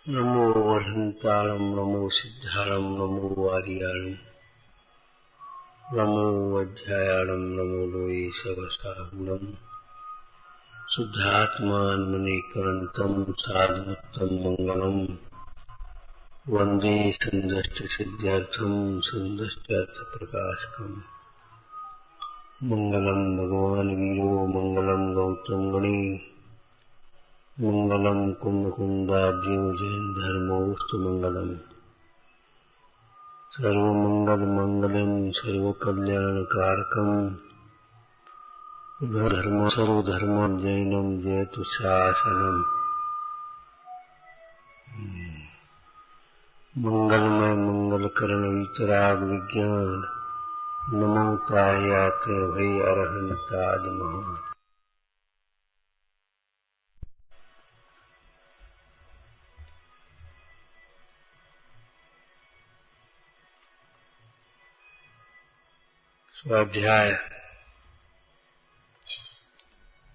नमो अर्हन्ताणं नमो सिद्धाणं नमो वारियाणं नमो अध्यायाणं नमो लोये सर्वसाहनं शुद्धात्मान्मनीकरणं साधुत्तम मंगलम वंदे संदष्ट सिद्ध्यर्थं संदष्ट्यर्थ प्रकाशकम् मंगलम भगवान वीरो मंगलम गौतम गणे मंगलम कुंदकुंदाद्यो जैन धर्मोस्तु मंगलम सर्वमंगल मंगलम सर्वकल्याणकारकम धर्म सर्वधर्म जैनम जयतु शासनम मंगलमय मंगलकरण वितराग विज्ञान नमो तायात भय अरहंताद महान। स्वाध्याय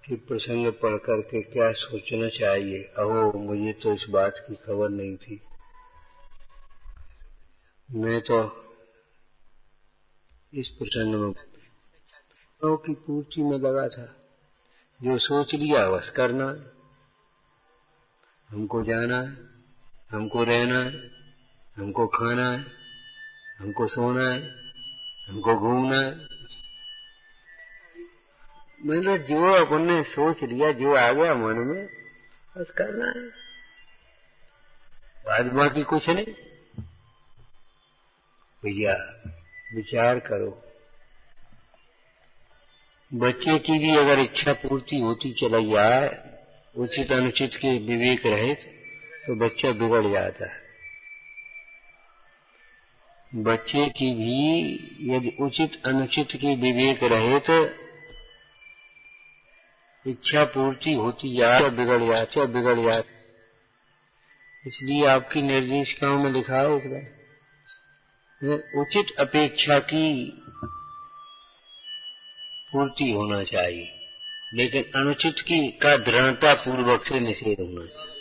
के प्रसंग पढ़ करके क्या सोचना चाहिए? अहो, मुझे तो इस बात की खबर नहीं थी। मैं तो इस प्रसंग में की पूर्ति में लगा था। जो सोच लिया बस करना है। हमको जाना है, हमको रहना है, हमको खाना है, हमको सोना है, हमको घूमना है। मैंने जो अपने सोच लिया, जो आ गया मन में, बस करना है, बाद बाकी कुछ नहीं। भैया विचार करो, बच्चे की भी अगर इच्छा पूर्ति होती चला जाए, उचित अनुचित के विवेक रहे, तो बच्चा बिगड़ जाता है। बच्चे की भी यदि उचित अनुचित के विवेक रहे तो इच्छा पूर्ति होती जाए, बिगड़ जाते। इसलिए आपकी निर्देशिकाओं में लिखा है एक बार, उचित अपेक्षा की पूर्ति होना चाहिए, लेकिन अनुचित की का दृढ़ता पूर्वक से निषेध होना चाहिए।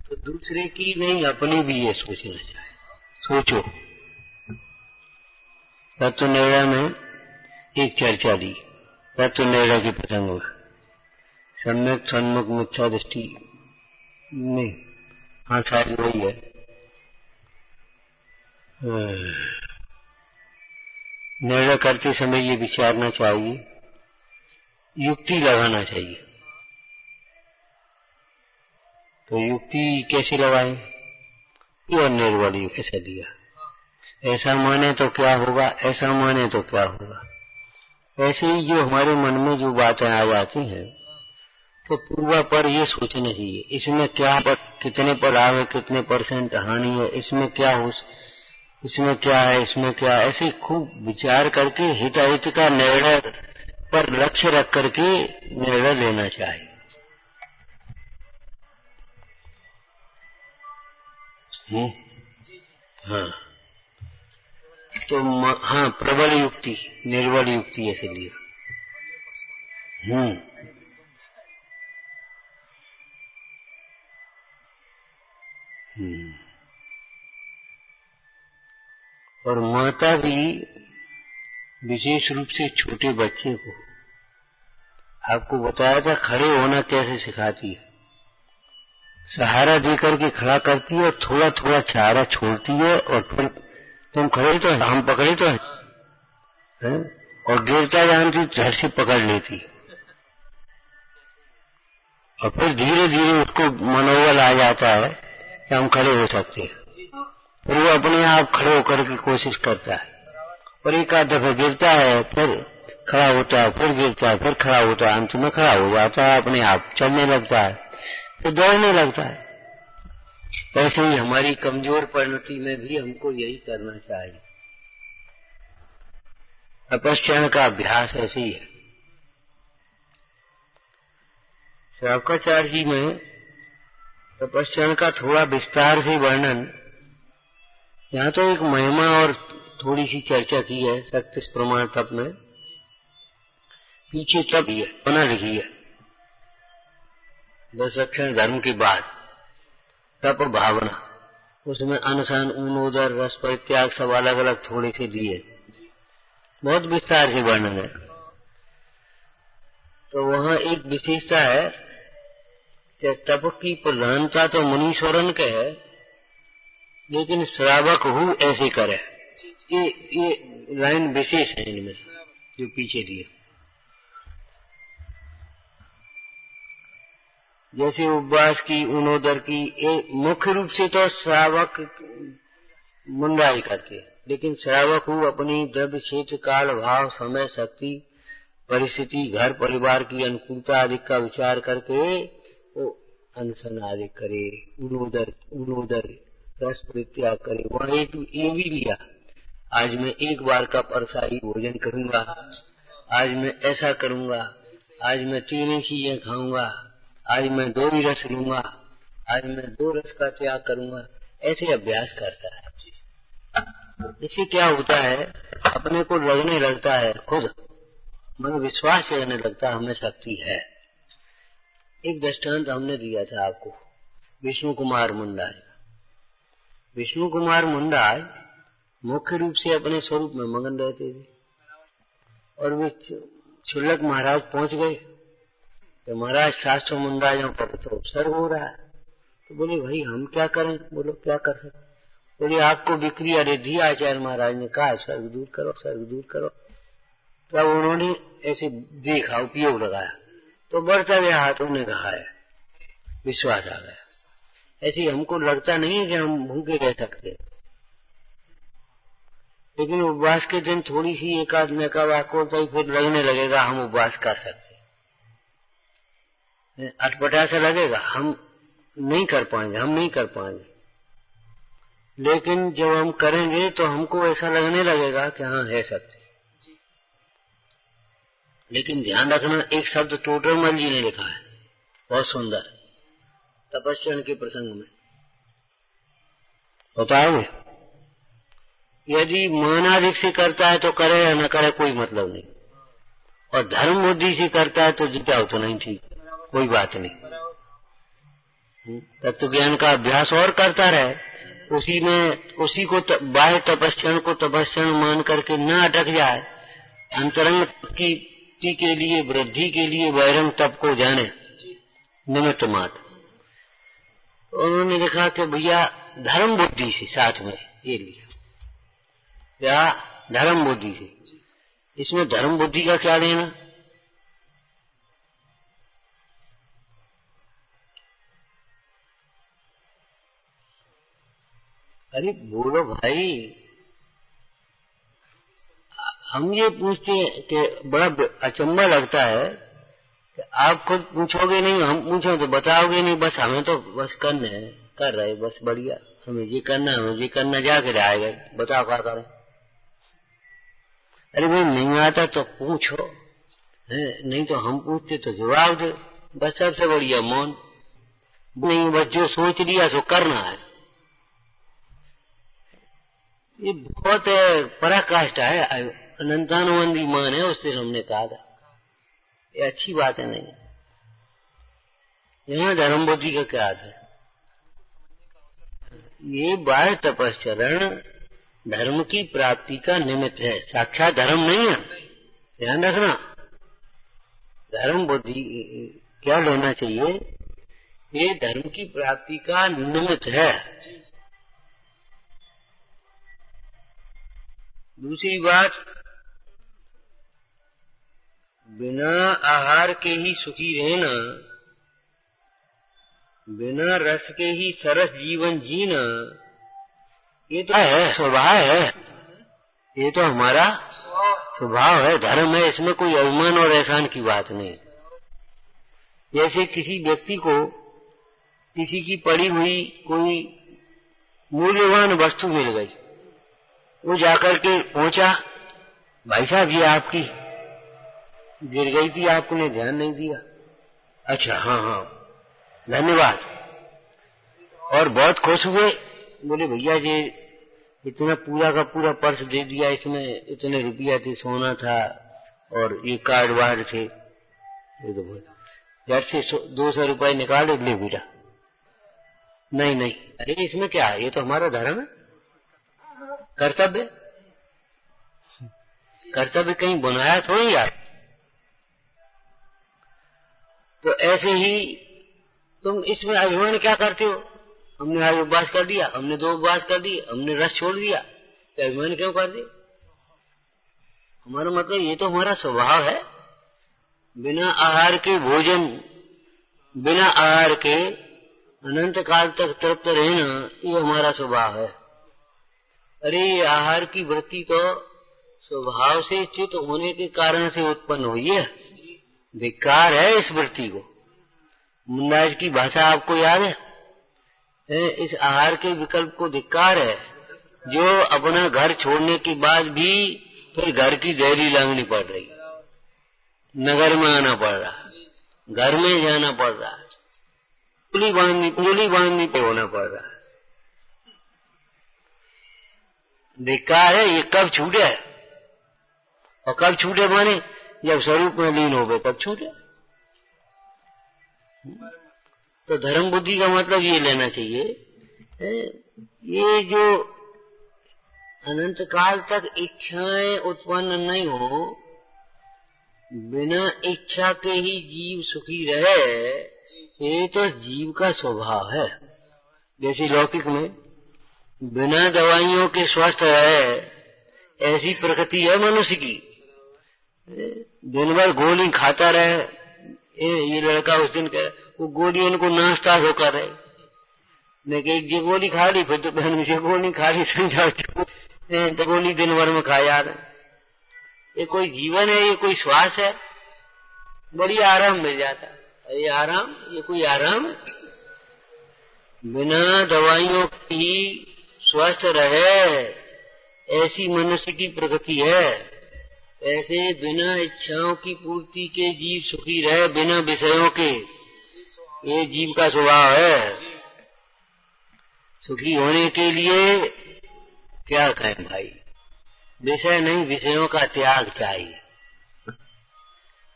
तो दूसरे की नहीं, अपनी भी ये सोचना चाहिए। सोचो, तत्व निर्णय में एक चर्चा दी, तत्व निर्णय के प्रसंग में सम्यक सन्मुख मिथ्या दृष्टि नहीं, हाँ शायद वही है। निर्णय करते समय ये विचारना चाहिए, युक्ति लगाना चाहिए। तो युक्ति कैसे लगाएं? और निर्वाली ऐसा दिया, ऐसा माने तो क्या होगा, ऐसा माने तो क्या होगा। ऐसे ही जो हमारे मन में जो बातें आ जाती हैं, तो पूर्वा पर ये सोचना चाहिए, इसमें क्या पर, कितने पर लाभ है, कितने % हानि है, इसमें क्या हो, इसमें क्या है, इसमें क्या, ऐसे खूब विचार करके हिताहित का निर्णय पर लक्ष्य रख करके निर्णय लेना चाहिए। हाँ, तो हाँ, प्रबल युक्ति, निर्बल युक्ति ऐसे लिया। और माता भी विशेष रूप से छोटे बच्चे को, आपको बताया था खड़े होना कैसे सिखाती है। सहारा देकर के खड़ा करती है और थोड़ा थोड़ा सहारा छोड़ती है, और फिर तुम खड़े तो हम पकड़े तो है, और गिरता जानती झट से पकड़ लेती, और फिर धीरे धीरे उसको मनोबल आ जाता है कि हम खड़े हो सकते हैं। फिर वो अपने आप खड़े होकर की कोशिश करता है, और एक आध दफा गिरता है, फिर खड़ा होता है, फिर गिरता है, फिर खड़ा होता है, अंत में खड़ा हो जाता है, अपने आप चलने लगता है, फिर दौड़ने लगता है। ऐसे ही हमारी कमजोर परिणति में भी हमको यही करना चाहिए। तपस्या का अभ्यास ऐसे ही है। श्रावकाचार्य जी में तपस्या का थोड़ा विस्तार से वर्णन, यहाँ तो एक महिमा और थोड़ी सी चर्चा की है। 37 प्रमाण तप में पीछे तप है, बना लिखी है 10 अक्षर धर्म के बाद। तप भावना, उसमें अनशन, ऊनोदर, रस परित्याग सब अलग अलग थोड़े से दिए, बहुत विस्तार से वर्णन है। तो वहाँ एक विशेषता है कि तप की प्रधानता तो मुनीश्वरन के है, लेकिन श्रावक हूँ ऐसे करे। ये लाइन विशेष है इनमें जो पीछे दिए। जैसे उपवास की, ऊनोदर की, मुख्य रूप से तो श्रावक मुंडा ही करते, लेकिन श्रावक हूँ अपनी द्रव्य, क्षेत्र, काल, भाव, समय, शक्ति, परिस्थिति, घर परिवार की अनुकूलता आदि का विचार करके वो अनशन आदि करे, ऊनोदर रस परित्याग करे। वहाँ एक ये भी लिया, आज मैं एक बार का परसाई भोजन करूंगा, आज मैं ऐसा करूंगा, आज मैं 3 चीजें खाऊंगा, आज मैं 2 ही रस लूंगा, आज मैं 2 रस का त्याग करूंगा, ऐसे अभ्यास करता है। इससे क्या होता है, अपने को लगने लगता है, खुद मन विश्वास करने लगता है हमें शक्ति है। एक दृष्टांत हमने दिया था आपको, विष्णु कुमार मुंडा। विष्णु कुमार मुंडा मुख्य रूप से अपने स्वरूप में मगन रहते थे, और वे छुल्लक महाराज पहुंच गए तो महाराज 700 मुंडाइयों पर तो उपसर्ग हो रहा है। तो बोले भाई हम क्या करें? बोलो क्या कर सकते? बोले आपको बिक्री अरिद्धि आचार्य महाराज ने कहा स्वर्ग दूर करो, स्वर्ग दूर करो। तब उन्होंने ऐसे देखा, उपयोग लगाया तो बढ़ता गया, हाथों ने कहा है, विश्वास आ गया। ऐसे हमको लगता नहीं है कि हम भूखे रह सकते, लेकिन उपवास के दिन थोड़ी सी एकाध नेका वाक होता ही फिर लगने लगेगा हम उपवास कर सकते। अटपटा सा लगेगा, हम नहीं कर पाएंगे, लेकिन जब हम करेंगे तो हमको ऐसा लगने लगेगा कि हाँ है सत्य। लेकिन ध्यान रखना, एक शब्द टोटरमल जी ने लिखा है बहुत सुंदर, तपस्या के प्रसंग में बताओगे, यदि मानाधिक से करता है तो करे या न करे कोई मतलब नहीं, और धर्म बुद्धि से करता है तो जितना तो नहीं, ठीक, कोई बात नहीं। तत्व ज्ञान का अभ्यास और करता रहे, उसी को बाह्य तपस्या को तपस्या मान करके न अटक जाए, अंतरंग की के लिए, वृद्धि के लिए बहिरंग तप को जाने निमित्त मात्र। उन्होंने देखा कि भैया धर्म बुद्धि से साथ में ये लिया, क्या धर्म बुद्धि से, इसमें धर्म बुद्धि का क्या लेना? अरे बोलो भाई, हम ये पूछते हैं कि बड़ा अचंभा लगता है कि आप खुद पूछोगे नहीं, हम पूछो तो बताओगे नहीं, बस हमें तो बस करने है, कर रहे बस बढ़िया, हमें ये करना जाके रहेगा, बताओ क्या करें? अरे भाई नहीं आता तो पूछो, नहीं तो हम पूछते तो जवाब दे, बस सबसे बढ़िया मौन नहीं, बस जो सोच लिया सो करना है। ये बहुत पराकाष्ठा है, अनंतानुबंधी मान है, उससे हमने कहा था ये अच्छी बात है नहीं। यहाँ धर्म बुद्धि का क्या अर्थ है? ये बाह्य तपस्चरण धर्म की प्राप्ति का निमित्त है, साक्षात धर्म नहीं है, ध्यान रखना। धर्म बुद्धि क्या लेना चाहिए? ये धर्म की प्राप्ति का निमित्त है। दूसरी बात, बिना आहार के ही सुखी रहना, बिना रस के ही सरस जीवन जीना, ये तो है, स्वभाव है, ये तो हमारा स्वभाव है, धर्म है, इसमें कोई अभिमान और एहसान की बात नहीं। जैसे किसी व्यक्ति को किसी की पड़ी हुई कोई मूल्यवान वस्तु मिल गई, वो जाकर के पहुंचा, भाई साहब ये आपकी गिर गई थी, आपने ध्यान नहीं दिया, अच्छा हाँ धन्यवाद, और बहुत खुश हुए, बोले भैया ये इतना पूरा का पूरा पर्स दे दिया, इसमें इतने रुपया थे, सोना था और ये कार्ड वार्ड थे, ये तो झट से 200 रुपये निकाले, ले बेटा नहीं नहीं, अरे इसमें क्या है, ये तो हमारा धर्म है, कर्तव्य। कर्तव्य कहीं बनाया थोड़ी यार। तो ऐसे ही तुम इसमें अभिमान क्या करते हो, हमने आज उपवास कर दिया, हमने 2 उपवास कर दिए, हमने रस छोड़ दिया, तो अभिमान क्यों कर दिया? हमारा मतलब ये तो हमारा स्वभाव है। बिना आहार के भोजन, बिना आहार के अनंत काल तक तृप्त रहना, ये हमारा स्वभाव है। अरे ये आहार की वृत्ति तो स्वभाव से च्युत होने के कारण से उत्पन्न हुई है। धिक्कार है इस वृत्ति को। मुन्नाज की भाषा आपको याद है? इस आहार के विकल्प को धिक्कार है, जो अपना घर छोड़ने के बाद भी फिर घर की देरी लांघनी पड़ रही, नगर में आना पड़ रहा, घर में जाना पड़ रहा, उंगली बांधनी पे होना पड़ रहा। धिक्कार है। ये कब छूटे? और कब छूटे माने जब स्वरूप में लीन हो गए तब छूटे। तो धर्म बुद्धि का मतलब ये लेना चाहिए, ये जो अनंत काल तक इच्छाएं उत्पन्न नहीं हो, बिना इच्छा के ही जीव सुखी रहे, ये तो जीव का स्वभाव है। जैसे लौकिक में बिना दवाइयों के स्वस्थ रहे, ऐसी प्रकृति है मनुष्य की। दिन भर गोली खाता रहे, ये लड़का उस दिन कह वो गोली उनको नाश्ता होकर रहे, लेकिन एक जी गोली खा ली, फिर तो बहन से गोली खा ली, समझा तो गोली दिन भर में खा जा रहे। ये कोई जीवन है, ये कोई श्वास है, बड़ी आराम मिल जाता है। ये आराम, ये कोई आराम? बिना दवाइयों की स्वस्थ रहे, ऐसी मनुष्य की प्रकृति है। ऐसे बिना इच्छाओं की पूर्ति के जीव सुखी रहे, बिना विषयों के, ये जीव का स्वभाव है। सुखी होने के लिए क्या कहें भाई, विषय नहीं, विषयों का त्याग चाहिए।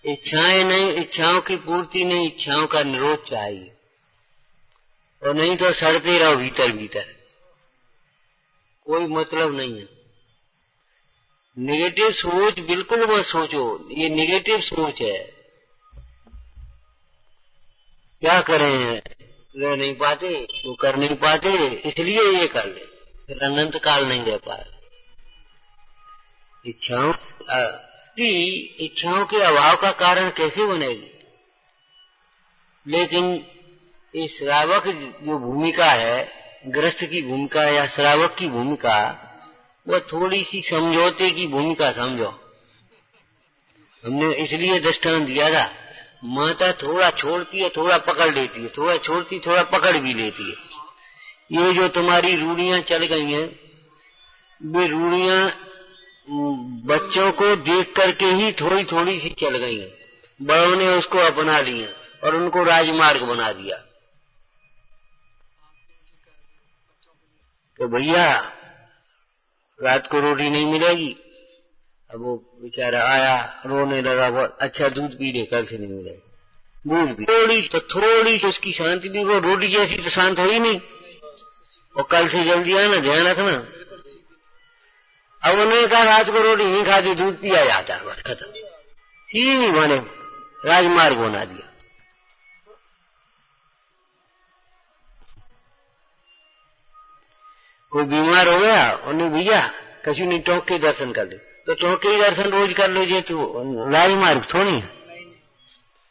इच्छाएं नहीं, इच्छाओं की पूर्ति नहीं, इच्छाओं का निरोध चाहिए। और नहीं तो सड़ते रहो भीतर भीतर, कोई मतलब नहीं है। नेगेटिव सोच बिल्कुल मत सोचो, ये नेगेटिव सोच है। क्या करें, रह नहीं पाते, वो कर नहीं पाते, इसलिए ये कर ले, फिर अनंत काल नहीं रह पाए। इच्छाओं के अभाव का कारण कैसे बनेगी? लेकिन ये श्रावक जो भूमिका है, गृहस्थ की भूमिका या श्रावक की भूमिका, वो थोड़ी सी समझौते की भूमिका समझो। हमने इसलिए दृष्टांत दिया था, माता थोड़ा छोड़ती है, थोड़ा पकड़ लेती है, थोड़ा छोड़ती, थोड़ा पकड़ भी लेती है। ये जो तुम्हारी रूढ़ियां चल गई हैं, वे रूढ़ियां बच्चों को देख करके ही थोड़ी थोड़ी सी चल गई हैं। बड़ों ने उसको अपना लिया और उनको राजमार्ग बना दिया। तो भैया रात को रोटी नहीं मिलेगी, अब वो बेचारा आया, रोने लगा, बहुत अच्छा दूध पी ले, कल से नहीं मिलेगा दूध भी। थोड़ी सी उसकी शांति भी, वो रोटी जैसी तो शांत हो ही नहीं। और कल से जल्दी आना, ध्यान रखना। अब उन्होंने कहा रात को रोटी नहीं खाती, दूध पिया जाता है, बस खत्म। सीधी बने राजमार्ग बना दिया। कोई बीमार हो गया, उन्हें भैया कछु नहीं, टोंक के दर्शन कर ले, तो टोंक के दर्शन रोज कर लो, ये तो राजमार्ग थोड़ी है।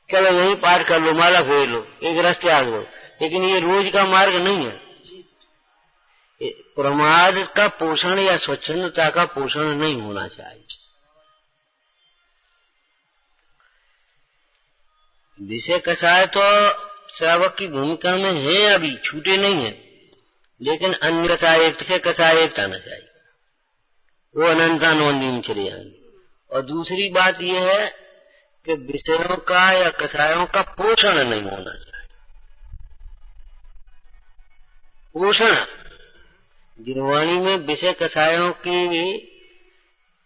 चलो यही पाठ कर लो, माला फेर लो, एक रास्ते आ गए, लेकिन ये रोज का मार्ग नहीं है। प्रमाद का पोषण या स्वच्छंदता का पोषण नहीं होना चाहिए। विषय कसाय तो श्रावक की भूमिका में है, अभी छूटे नहीं है, लेकिन अन्य कसाय एक आना चाहिए, वो अनंतानंदी में चले जाएंगे। और दूसरी बात यह है कि विषयों का या कसायों का पोषण नहीं होना चाहिए। पोषण, जिनवाणी में विषय कसायों की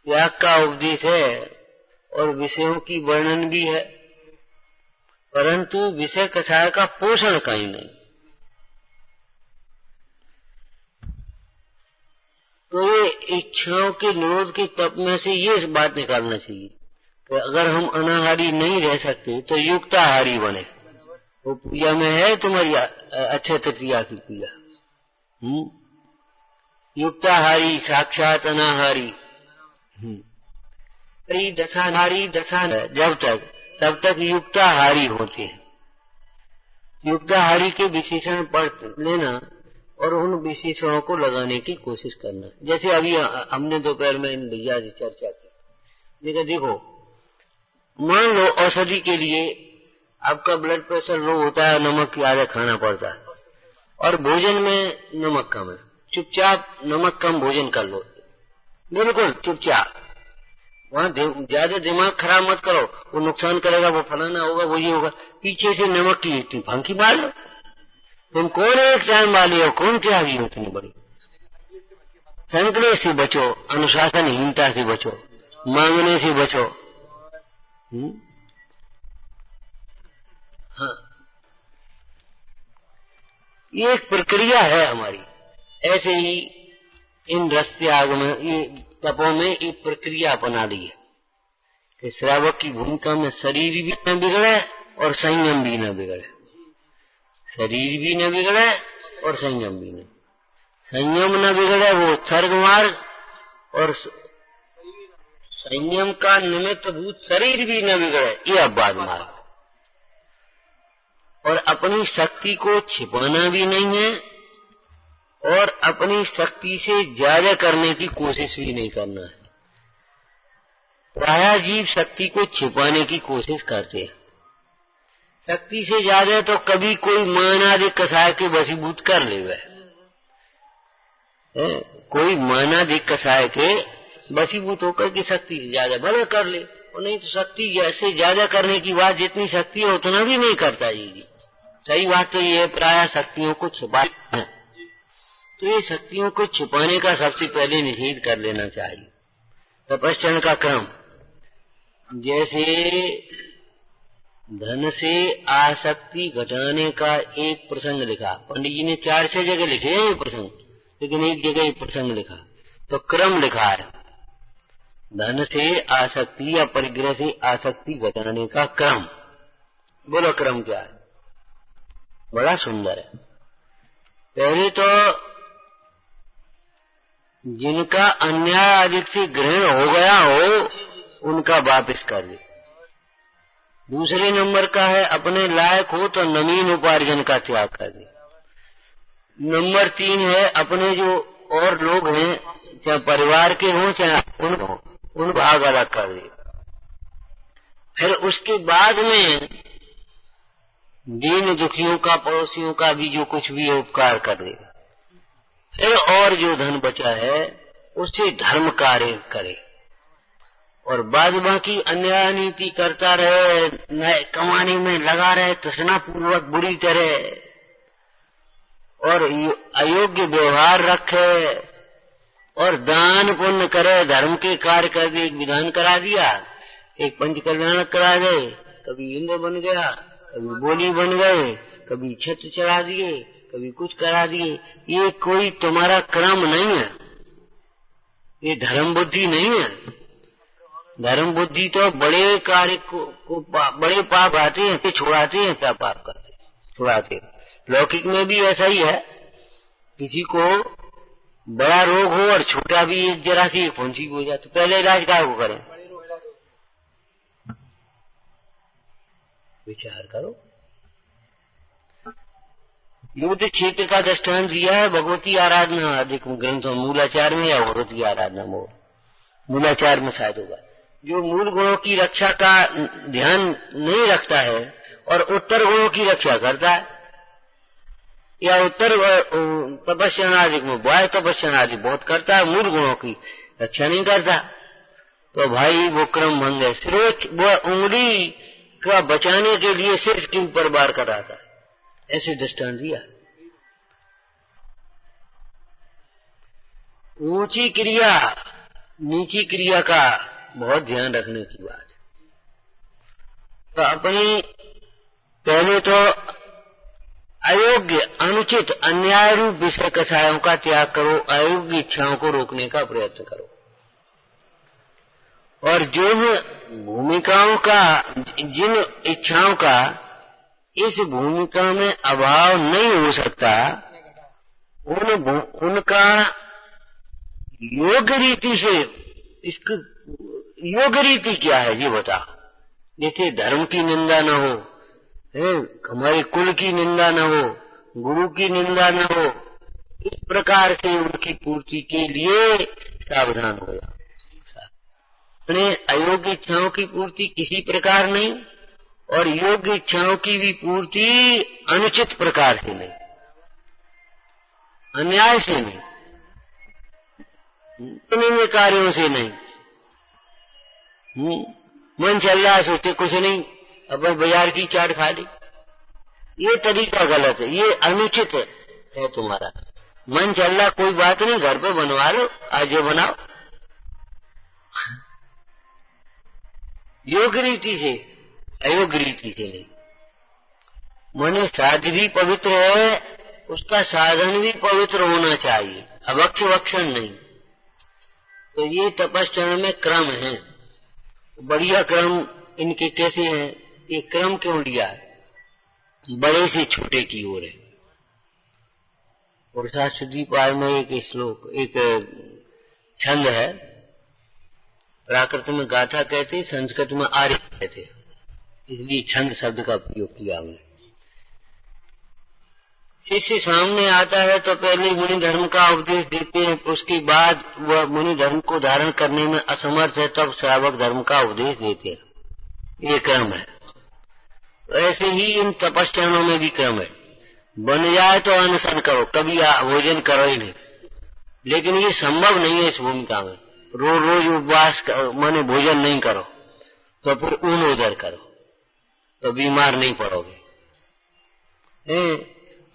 त्याग का उपदेश है और विषयों की वर्णन भी है, परंतु विषय कसाय का पोषण कहीं नहीं। इच्छाओं के निरोध के तप में से ये बात निकालना चाहिए कि अगर हम अनाहारी नहीं रह सकते तो युक्ताहारी बने। वो पूजा में है तुम्हारी अक्षय तृतीया की पूजा, युक्ताहारी साक्षात अनाहारी। दशाहारी जब तब तक युक्ताहारी होते हैं। युक्ताहारी के विशेषण पढ़ लेना और उन विशेषणों को लगाने की कोशिश करना। जैसे अभी हमने दोपहर में इन भैया से चर्चा की, देखो मान लो औषधि के लिए आपका ब्लड प्रेशर लो होता है, नमक ज्यादा खाना पड़ता है और भोजन में नमक कम है, चुपचाप नमक कम भोजन कर लो, बिल्कुल चुपचाप। वहां ज्यादा दिमाग खराब मत करो, वो नुकसान करेगा, वो फलाना होगा, वो ये होगा। पीछे से नमक की इतनी फंकी मार लो। तुम कौन एक टाइम वाले हो, कौन त्यागी हो इतनी बड़ी। संकल्प से बचो, अनुशासनहीनता से बचो, मांगने से बचो। हाँ, ये एक प्रक्रिया है हमारी। ऐसे ही इन रस त्याग में, ये तपों में एक प्रक्रिया अपना ली है कि श्रावक की भूमिका में शरीर भी न बिगड़े और संयम भी न बिगड़े। शरीर भी न बिगड़े और संयम भी न, संयम न बिगड़े वो सर्ग मार्ग, और संयम का निमित्त भूत शरीर भी न बिगड़े ये अपवाद मार्ग। और अपनी शक्ति को छिपाना भी नहीं है और अपनी शक्ति से ज्यादा करने की कोशिश भी नहीं करना है। प्रायः जीव शक्ति को छिपाने की कोशिश करते हैं। शक्ति से ज्यादा तो कभी कोई मानादि कसाय के वशीभूत कर ले, कोई मानादि कसाय के वशीभूत होकर के शक्ति से ज्यादा भले कर ले, और नहीं तो शक्ति जैसे ज्यादा करने की बात, जितनी शक्ति है उतना भी नहीं करता जी। सही बात तो ये प्रायः शक्तियों को छिपा, तो ये शक्तियों को छिपाने का सबसे पहले निषेध कर लेना चाहिए। तपस्या का क्रम, जैसे धन से आसक्ति घटाने का एक प्रसंग लिखा, पंडित जी ने 4-6 जगह लिखे हैं ये प्रसंग, लेकिन एक जगह एक प्रसंग लिखा तो क्रम लिखा है, धन से आसक्ति या परिग्रह से आसक्ति घटाने का क्रम। बोलो क्रम क्या है? बड़ा सुंदर है। पहले तो जिनका अन्याय अधिक से ग्रहण हो गया हो उनका वापिस कर दे। दूसरे नंबर का है अपने लायक हो तो नवीन उपार्जन का त्याग कर दे। नंबर 3 है अपने जो और लोग हैं, चाहे परिवार के हों चाहे उनको आग अलग कर दे। फिर उसके बाद में दीन दुखियों का, पड़ोसियों का भी जो कुछ भी है उपकार कर दे। फिर और जो धन बचा है उससे धर्म कार्य करे, और बाद बाकी अन्याय नीति करता रहे, नए कमाने में लगा रहे तृष्णा पूर्वक बुरी तरह, और अयोग्य व्यवहार रखे, और दान पुण्य करे, धर्म के कार्य कर दे। एक विधान करा दिया, एक पंच कल्याण करा दे, कभी इंद्र बन गया, कभी बोली बन गए, कभी छत्र चढ़ा दिए, कभी कुछ करा दिए। ये कोई तुम्हारा क्रम नहीं है, ये धर्म बुद्धि नहीं है। धर्म बुद्धि तो बड़े कार्य को बड़े पाप आते हैं, छुड़ाते हैं, क्या पाप करते छुड़ाते। लौकिक में भी ऐसा ही है, किसी को बड़ा रोग हो और छोटा भी एक जरा सी फुंसी हो जाए तो पहले इलाज क्या को करें? विचार करो। युद्ध क्षेत्र का दृष्टांत दिया है भगवती आराधना अधिक ग्रंथों, मूलाचार में या भगवती आराधना में, मूलाचार में शायद होगा। जो मूल गुणों की रक्षा का ध्यान नहीं रखता है और उत्तर गुणों की रक्षा करता है, या उत्तर तपस्या में बाह्य तपस्या बहुत करता है, मूल गुणों की रक्षा नहीं करता, तो भाई वो क्रम भंग है। सिर्फ वो उंगली का बचाने के लिए सिर्फ के ऊपर बार कराता है, ऐसे दृष्टांत दिया। ऊंची क्रिया नीची क्रिया का बहुत ध्यान रखने की बात है। तो अपनी पहले तो अयोग्य, अनुचित, अन्याय रूप विषय कषायों का त्याग करो, अयोग्य इच्छाओं को रोकने का प्रयत्न करो। और जो भूमिकाओं का, जिन इच्छाओं का इस भूमिका में अभाव नहीं हो सकता, उनका योग्य रीति से, इसकी योग्य रीति क्या है ये बता। जैसे धर्म की निंदा न हो, हमारे कुल की निंदा न हो, गुरु की निंदा न हो, इस प्रकार से उनकी पूर्ति के लिए सावधान हो जाओ। अपने अयोग्य इच्छाओं की पूर्ति किसी प्रकार नहीं, और योग्य इच्छाओं की भी पूर्ति अनुचित प्रकार से नहीं, अन्याय से नहीं, निम्न कार्यों से नहीं। मन चल रहा है, सोचे कुछ नहीं, अब बाजार की चाट खा ली, ये तरीका गलत है, ये अनुचित है तुम्हारा। मन चल रहा, कोई बात नहीं, घर पे बनवा लो, आज ये बनाओ योग्य रीति से, अयोग्य रीति से नहीं। मन साध भी पवित्र है, उसका साधन भी पवित्र होना चाहिए, अवक्ष वक्षण नहीं। तो ये तपस्या में क्रम है, बढ़िया क्रम इनके कैसे हैं, ये क्रम क्यों लिया है, बड़े से छोटे की ओर है। और शुद्धिपाद में एक श्लोक, एक छंद है, प्राकृत में गाथा कहते, संस्कृत में आर्य कहते, इसलिए छंद शब्द का प्रयोग किया हमने। शिष्य सामने आता है तो पहले मुनि धर्म का उपदेश देते हैं, उसके बाद वह मुनि धर्म को धारण करने में असमर्थ है, तब श्रावक धर्म का उपदेश देते हैं। ये क्रम है। तो ऐसे ही इन तपस्याओं में भी क्रम है। बन जाए तो अनशन करो, कभी भोजन करो ही नहीं, लेकिन ये संभव नहीं है इस भूमिका में। रोज रोज उपवास माने भोजन नहीं करो, तो फिर ऊन उदर करो, तो बीमार नहीं पड़ोगे।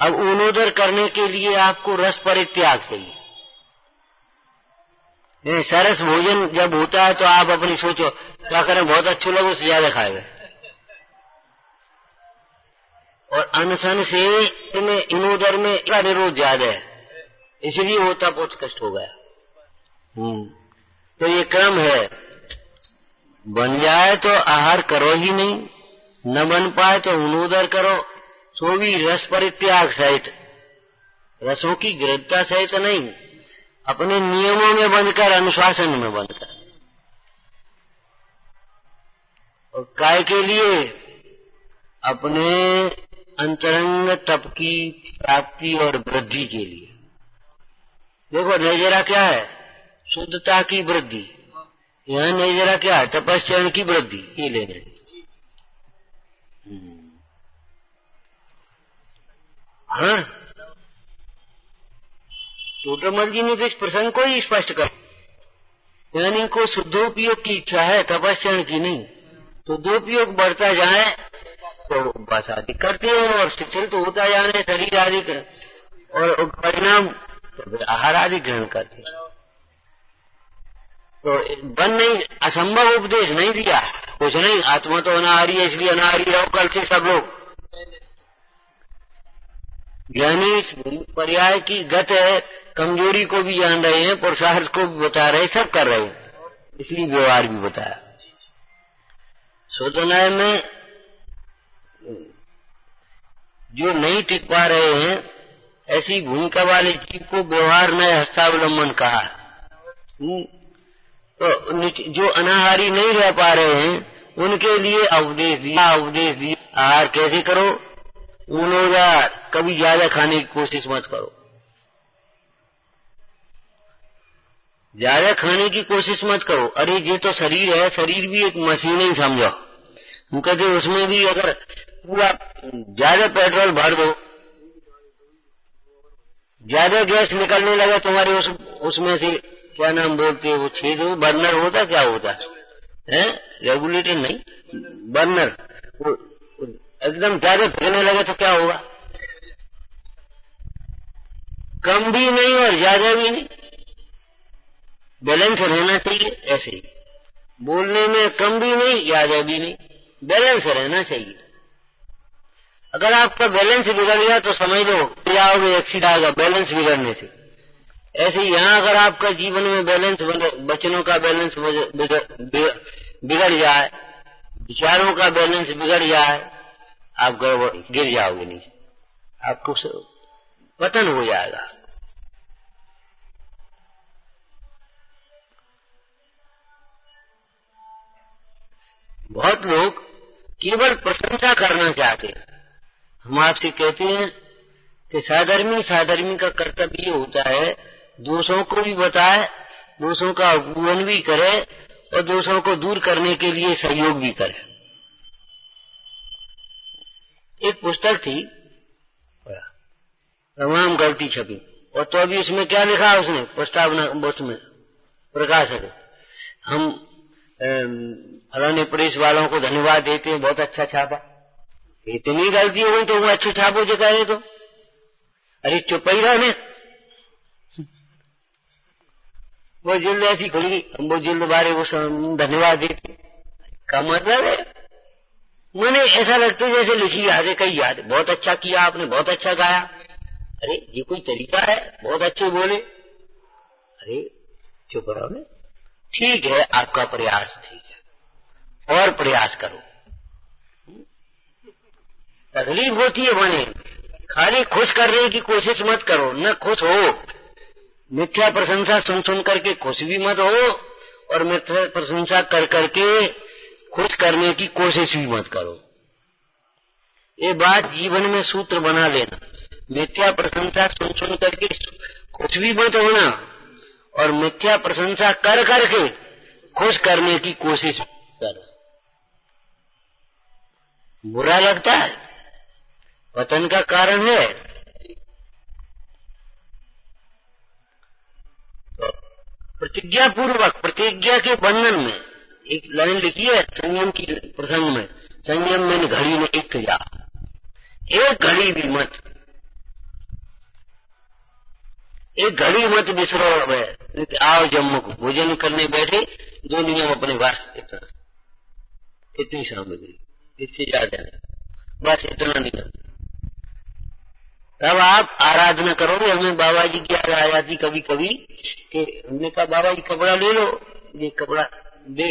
अब ऊन उदर करने के लिए आपको रस परित्याग चाहिए। सरस भोजन जब होता है तो आप अपनी सोचो क्या करें, बहुत अच्छे लोग उससे ज्यादा खाएंगे। और अनशन से इन उदर में निरोध ज्यादा है, इसलिए होता बहुत कष्ट हो गया। तो ये क्रम है, बन जाए तो आहार करो ही नहीं, न बन पाए तो उनोदर करो, सो भी रस परित्याग सहित, रसों की गृहता सहित नहीं, अपने नियमों में बंधकर, अनुशासन में बंधकर। और काय के लिए, अपने अंतरंग तप की प्राप्ति और वृद्धि के लिए। देखो नजरा क्या है, शुद्धता की वृद्धि, यहाँ नजरा क्या है, तपस्या की वृद्धि, ये लेने। हाँ, टोटमल जी ने तो इस प्रसंग को ही स्पष्ट कर, यानी को शुद्धोपयोग की इच्छा है, तपस्या की नहीं। तो शुद्धोपयोग बढ़ता जाए तो उपवास आदि करते हैं, और शिथिल तो होता जाए शरीर आदि, और परिणाम तो फिर आहार आदि ग्रहण करते हैं। तो बन नहीं, असंभव उपदेश नहीं दिया, कुछ नहीं, आत्मा तो अनाहारी है इसलिए अनाहारी रहो कल से सब लोग। ज्ञानी पर्याय की गत है, कमजोरी को भी जान रहे हैं, पुरुषार्थ को भी बता रहे, सब कर रहे हैं, इसलिए व्यवहार भी बताया। सोतनाय में जो नहीं टिक पा रहे हैं, ऐसी भूमिका वाले जीव को व्यवहार में हस्तावलंबन कहा। तो जो अनाहारी नहीं रह पा रहे हैं उनके लिए उपदेश दिया, आहार कैसे करो, उनोदार, कभी ज्यादा खाने की कोशिश मत करो, ज्यादा खाने की कोशिश मत करो। अरे ये तो शरीर है, शरीर भी एक मशीन ही समझो। हम कहते उसमें भी अगर पूरा ज्यादा पेट्रोल भर दो, ज्यादा गैस निकलने लगा तुम्हारे उसमें से, क्या नाम बोलते हैं वो छेद, बर्नर होता, क्या होता है, रेगुलेटर नहीं, बर्नर, वो एकदम ज्यादा फेंकने लगे तो क्या होगा, कम भी नहीं और ज्यादा भी नहीं, बैलेंस रहना चाहिए। ऐसे ही बोलने में कम भी नहीं ज्यादा भी नहीं, बैलेंस रहना चाहिए। अगर आपका बैलेंस बिगड़ गया तो समझ लो जाओगे, एक्सीडेंट आएगा बैलेंस बिगड़ने से। ऐसे ही यहाँ अगर आपका जीवन में बैलेंस, वचनों का बैलेंस बिगड़ जाए, विचारों का बैलेंस बिगड़ जाए, आप गिर जाओगे नीचे, आपको पतन हो जाएगा। बहुत लोग केवल प्रशंसा करना चाहते हैं। हम आपसे कहते हैं कि साधर्मी का कर्तव्य ये होता है दोषों को भी बताए, दोषों का उपवन भी करे और दोषों को दूर करने के लिए सहयोग भी करे। एक पुस्तक थी, तमाम गलती छपी, और तो अभी उसमें क्या लिखा उसने प्रस्तावना, उसमें प्रकाशक, हम फलाने प्रेस वालों को धन्यवाद देते हैं, बहुत अच्छा छापा। इतनी गलती हो गई तो वो अच्छे छापो जो कहे तो, अरे चुप ही रहने, वो जिल्द ऐसी खुल गई, हम वो जिल्द बारे वो धन्यवाद देते का मतलब है, मैंने ऐसा लगता है जैसे लिखी याद है, कई याद है, बहुत अच्छा किया आपने, बहुत अच्छा गाया। अरे ये कोई तरीका है? बहुत अच्छे बोले, अरे चुप रहो ने। ठीक है आपका प्रयास ठीक है, और प्रयास करो। तकलीफ होती है बने, खाली खुश करने की कोशिश मत करो, न खुश हो। मिथ्या प्रशंसा सुन सुन करके खुश भी मत हो, और मिथ्या प्रशंसा कर करके खुश करने की कोशिश भी मत करो। ये बात जीवन में सूत्र बना लेना। मिथ्या प्रशंसा सुन सुन करके खुश भी मत होना, और मिथ्या प्रशंसा कर करके खुश करने की कोशिश करो। बुरा लगता है, पतन का कारण है। तो प्रतिज्ञा पूर्वक, प्रतिज्ञा के बंधन में एक लाइन लिखी है संयम की प्रसंग में, संयम में घड़ी में एक जा, एक घड़ी भी मत, एक घड़ी मत बिसरो। आओ जम्मू को भोजन करने बैठे, दो नियम अपने पास, इतनी सामग्री, इससे ज्यादा नहीं, बस इतना नियम। तब आप आराधना करोगे। हमें बाबा जी की याद आ जाती कभी कभी कि हमने कहा बाबा जी कपड़ा ले लो, ये कपड़ा दे,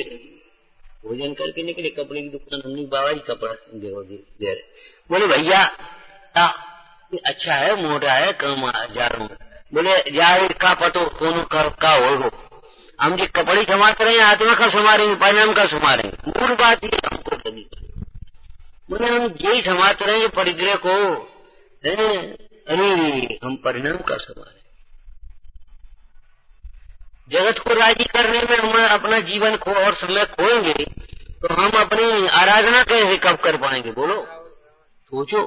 भोजन करके निकले, कपड़े की दुकान, हमने बाबा जी कपड़ा दे रहे। बोले भैया अच्छा है, मोटा है, कम जा रहा हूं। बोले जाए का पतो कोनो का हो, हम जी कपड़े समाते रहे, आत्मा का समारेंगे, परिणाम का समारेंगे। मूल बात ये हमको लगी। बोले हम यही समाते रहेंगे परिग्रह को, अरे हम परिणाम का समारे। जगत को राजी करने में हम अपना जीवन खो और समय खोएंगे तो हम अपनी आराधना कैसे कब कर पाएंगे? बोलो, सोचो।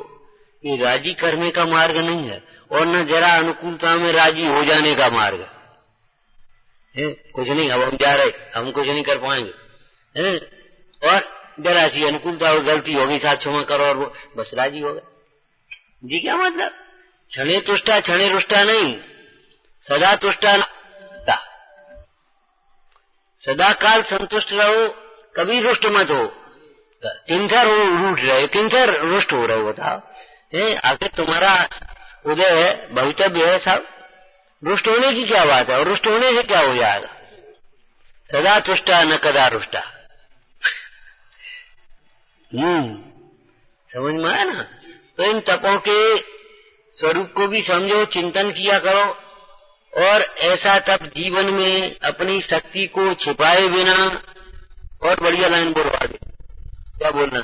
ये राजी करने का मार्ग नहीं है, और न जरा अनुकूलता में राजी हो जाने का मार्ग है। कुछ नहीं, अब हम जा रहे, हम कुछ नहीं कर पाएंगे, और जरा सी अनुकूलता और गलती होगी, साथ क्षमा करो, और वो बस राजी हो गए जी। क्या मतलब? क्षणे तुष्टा क्षणे रुष्टा नहीं, सदा तुष्टा, सदा काल संतुष्ट रहो, कभी रुष्ट मत हो। किंकर रूठ रहे, किंकर रुष्ट हो रहे हो? बताओ, आखिर तुम्हारा उदय है, भवितव्य है सब, रुष्ट होने की क्या बात है? और रुष्ट होने से क्या हो जाएगा? सदा तुष्टा न कदा रुष्टा। समझ में आया ना? तो इन तपों के स्वरूप को भी समझो, चिंतन किया करो, और ऐसा तप जीवन में अपनी शक्ति को छिपाए बिना, और बढ़िया लाइन बोलो आगे, क्या बोलना?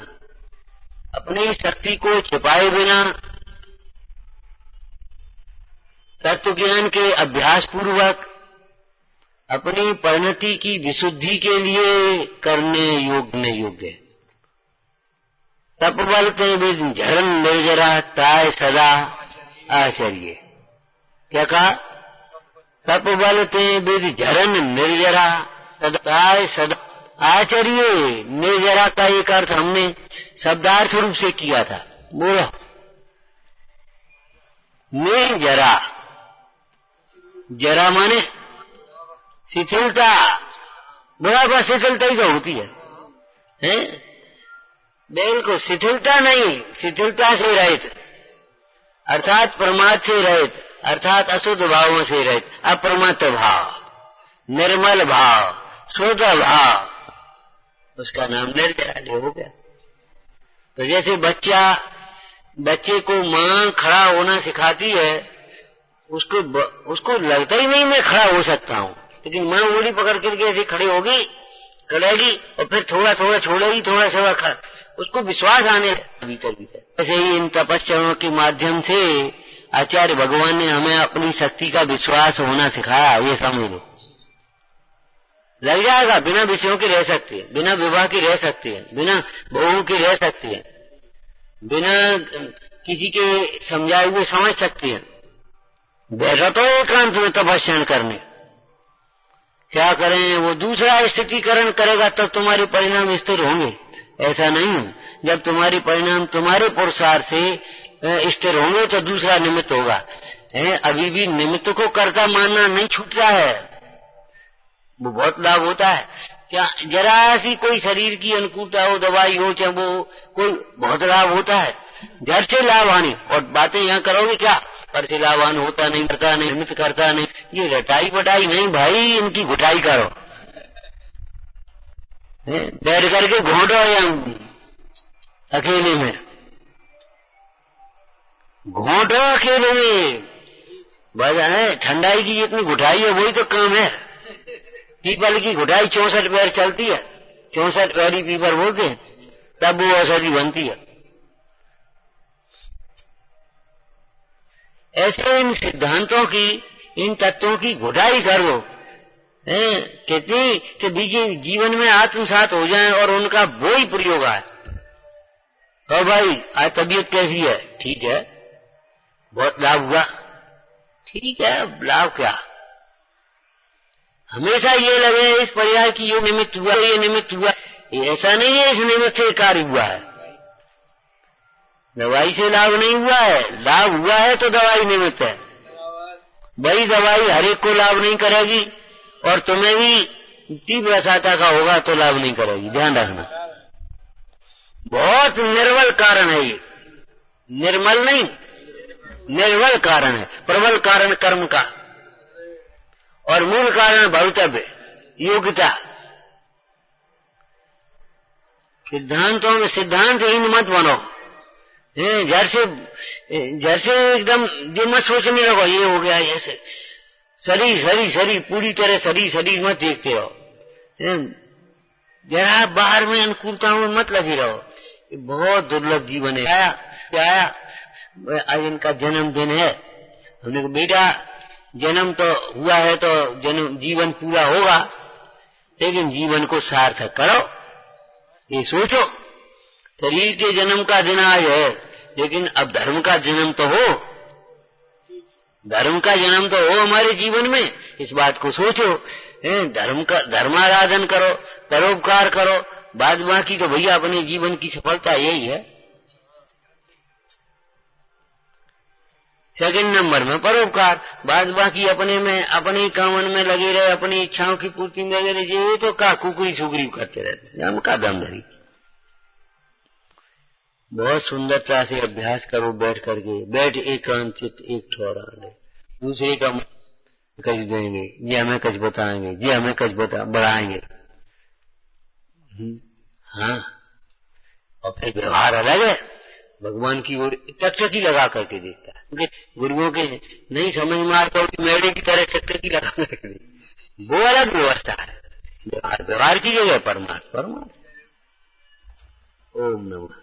अपनी शक्ति को छिपाए बिना तत्व ज्ञान के अभ्यास पूर्वक अपनी परिणति की विशुद्धि के लिए करने योग्य है। तप बल ते विद झरन निर्जरा ताय सदा आचर्य। क्या कहा? तप बल ते विद झरन निर्जरा ताय सदा आचर्य। निर्जरा का एक अर्थ हमने शब्दार्थ रूप से किया था। बोलो, निर्जरा, जरा माने शिथिलता, बराबर शिथिलता ही तो होती है? बिल्कुल शिथिलता नहीं, शिथिलता से रहित अर्थात प्रमाद से रहित, अर्थात अशुद्ध भावों से रहित, अप्रमत्त भाव, निर्मल भाव, शुद्ध भाव, उसका नाम निर्जरालय हो गया। तो जैसे बच्चे को माँ खड़ा होना सिखाती है, उसको लगता ही नहीं मैं खड़ा हो सकता हूँ, लेकिन माँ ओढ़ी पकड़ करके ऐसे खड़ी होगी, करेगी और फिर थोड़ा थोड़ा छोड़ेगी, थोड़ा थोड़ा खड़ा, उसको विश्वास आने भीतर भीतर। ऐसे ही इन तपस्याओं के माध्यम से आचार्य भगवान ने हमें अपनी शक्ति का विश्वास होना सिखाया। ये समझ लो, लग जाएगा। बिना विषयों के रह सकती है, बिना विवाह की रह सकती है, बिना बहुओं की रह सकती है, बिना किसी के समझाए हुए समझ सकती है। बैठा तो एकांत में तपस्या करने, क्या करें, वो दूसरा स्थितिकरण करेगा तब तुम्हारे परिणाम स्थिर होंगे। ऐसा नहीं है, जब तुम्हारी परिणाम तुम्हारे पुरुषार्थ से स्थिर होंगे तो दूसरा निमित्त होगा। अभी भी निमित्त को कर्ता मानना नहीं छूट रहा है, वो बहुत लाभ होता है। क्या जरा सी कोई शरीर की अनुकूलता हो, दवाई हो, चाहे वो कोई, बहुत लाभ होता है। जड़ से लाभ आने और बातें यहाँ करोगे क्या, पर से लाभवान होता नहीं, करता नहीं, निमित्त करता नहीं, ये रटाई पटाई नहीं भाई, इनकी घुटाई करो। बैठ करके घोटो या अकेले में, घोटो अकेले में, बस है ठंडाई की जितनी घुटाई है वही तो काम है। पीपल की घुटाई 64 पैर चलती है, 64 पैरी पीपल बोलते हैं, तब वो औषधि बनती है। ऐसे इन सिद्धांतों की, इन तत्वों की घुटाई करो, कितनी कि बीजे जीवन में आत्मसात हो जाएं और उनका वो ही प्रयोग आए। तो भाई आज तबीयत कैसी है, ठीक है, बहुत लाभ हुआ, ठीक है, लाभ क्या, हमेशा ये लगे इस परिवार की ये निमित्त हुआ, ये निमित्त हुआ, ऐसा नहीं है। इस निमित्त से कार्य हुआ है, दवाई से लाभ नहीं हुआ है, लाभ हुआ है तो दवाई निमित्त है। वही दवाई हर एक को लाभ नहीं करेगी और तुम्हें भी तीव्र सहायता का होगा तो लाभ नहीं करेगी, ध्यान रखना। बहुत निर्बल कारण है ये, निर्मल नहीं, निर्बल कारण है। प्रबल कारण कर्म का और मूल कारण भवितव्य, योग्यता। सिद्धांतों में सिद्धांतहीन मत बनो, जर से एकदम ये मत सोचने लगो ये हो गया, ऐसे शरीर पूरी तरह शरीर मत देखते रहो, जरा बाहर में अनुकूलताओं में मत लगे रहो। बहुत दुर्लभ जीवन है। आया आज इनका जन्मदिन है, हमने कहा बेटा जन्म तो हुआ है तो जन्म जीवन पूरा होगा, लेकिन जीवन को सार्थक करो। ये सोचो, शरीर के जन्म का दिन आज है, लेकिन अब धर्म का जन्म तो हो, धर्म का जन्म तो हो हमारे जीवन में। इस बात को सोचो, धर्माराधन करो, परोपकार करो, बाद बाकी तो भैया अपने जीवन की सफलता यही है। सेकंड नंबर में परोपकार, बाद बाकी अपने में, अपने कामन में लगे रहे, अपनी इच्छाओं की पूर्ति में लगे रहे, ये तो का कुकरी सुकरी करते रहते, हम का दम धरी। बहुत सुंदरता से अभ्यास करो, बैठ करके, बैठ एकांत एक ठहरा ले, दूसरे का कच देंगे, ये हमें कच बताएंगे, ये हमें कच बढ़ाएंगे। हाँ, और फिर व्यवहार अलग है, भगवान की ओर टकटकी लगा करके देखता है, क्योंकि गुरुओं के नहीं समझ में आता मेरे की तरह टकटकी लगा करके, वो अलग व्यवस्था है। व्यवहार की जगह परमार्थ। ओम नमः।